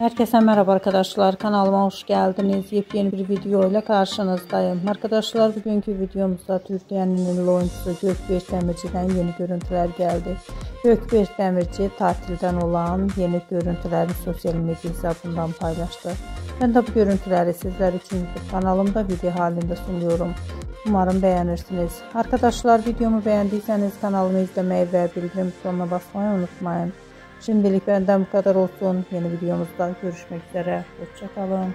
Herkese merhaba arkadaşlar, kanalıma hoş geldiniz. Yepyeni bir video ile karşınızdayım. Arkadaşlar, bugünkü videomuzda Türkiye'nin ünlü oyuncusu Gökberk Demirci'den yeni görüntüler geldi. Gökberk Demirci tatilden olan yeni görüntülerini sosyal medya hesabından paylaştı. Ben de bu görüntüleri sizler için YouTube kanalımda video halinde sunuyorum. Umarım beğenirsiniz. Arkadaşlar, videomu beğendiyseniz kanalımı izlemeyi ve bildirim butonuna basmayı unutmayın. Şimdilik benden bu kadar olsun. Yeni videomuzda görüşmek üzere. Hoşça kalın.